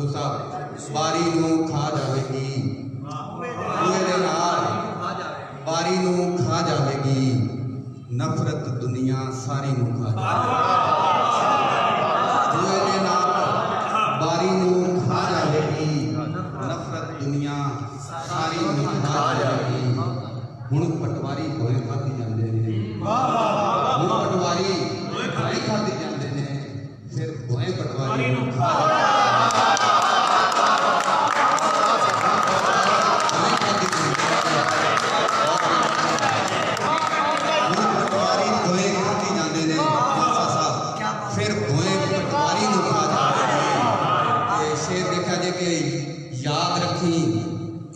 संधू साहब बारी नूं खा जावेगी बूए दे नाल बारी नूं खा जावेगी नफरत दुनिया सारी नूं खा जावेगी बूए दे नाल बारी नूं खा जावेगी नफरत दुनिया सारी नूं खा जावेगी हुण पटवारी होए खाधी जांदे ने हुण पटवारी होए खाधी जांदे ने फिर होए पटवारी नूं खा फिर भोए पटवारी नूं खा जावेगी। शेर देखा जे कि याद रखी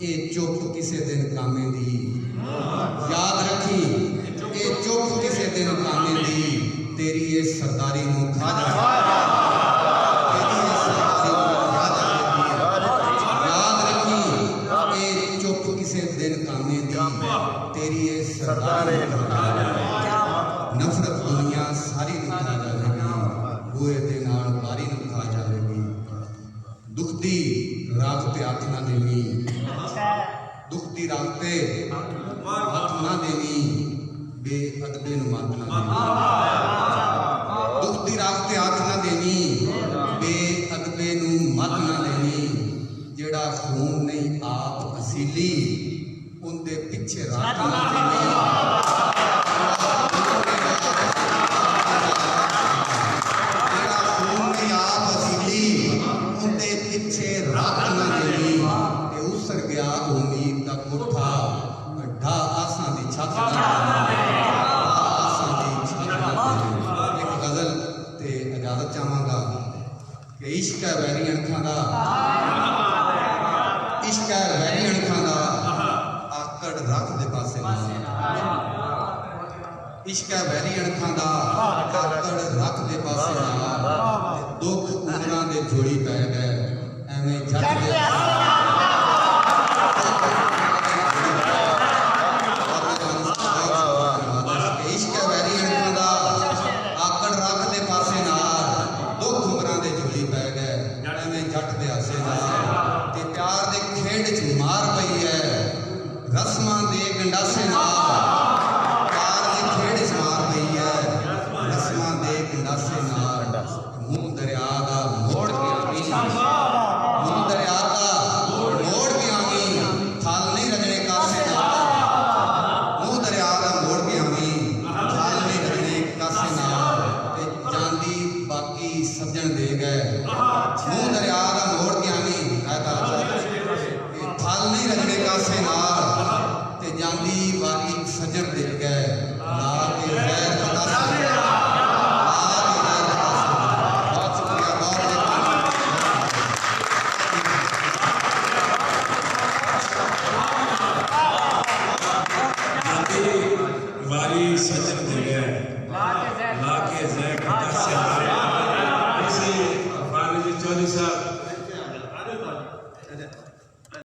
ये चुप किसी दिन कामे दी याद रखी ये चुप किसी दिन कामे दी तेरी ये सरदारी नूं खा जावेगी याद रखी ये चुप किसी दिन कामे दी तेरी ये सरदारी नफरत दुनिया सारी नूं खा जावेगी बूए दे नाल बारी नूं खा जावेगी दुखदी रात ते हथ ना देवी दुखदी रात ते हथ ना देवी बेअदबे नूं मत ना देवी दुखदी रात ते हथ ना देवी बेअदबे नूं मत ना देवी जेड़ा खून नहीं आप असीली उनदे पिछे रात ना देवी पिछे रात न देवी ते उसर गया उम्मीद दा कोठा ढा आसां दी छत एक गजल ते इजाजत चाहांगा कि इश्क है वैरी अणखां दा इश्क है वैरी अणखां दा आकड़ रख दे पासे इश्क है वैरी अणखां दा आकड़ रख दे पासे दुख उमरां दे जोड़ी पै गए एवें जट दे इश्क वैरी अणखां दा आकड़ रख दे पासे नाल दुख उमरां दे जोड़ी पै गए एवें जट दे आसे नाल ते प्यार दे खेड च मार पई है रस्मां दे गंडासे नाल प्यार दे खेड च मार पई है रस्मां दे गंडासे नाल मुंह दरिया दा मोड़ के सज्जन दे गए मुंह दरिया दा मोड़ के आवी थल नहीं रखने कासे नाल ते जांदी बाकी सज्जन दे गए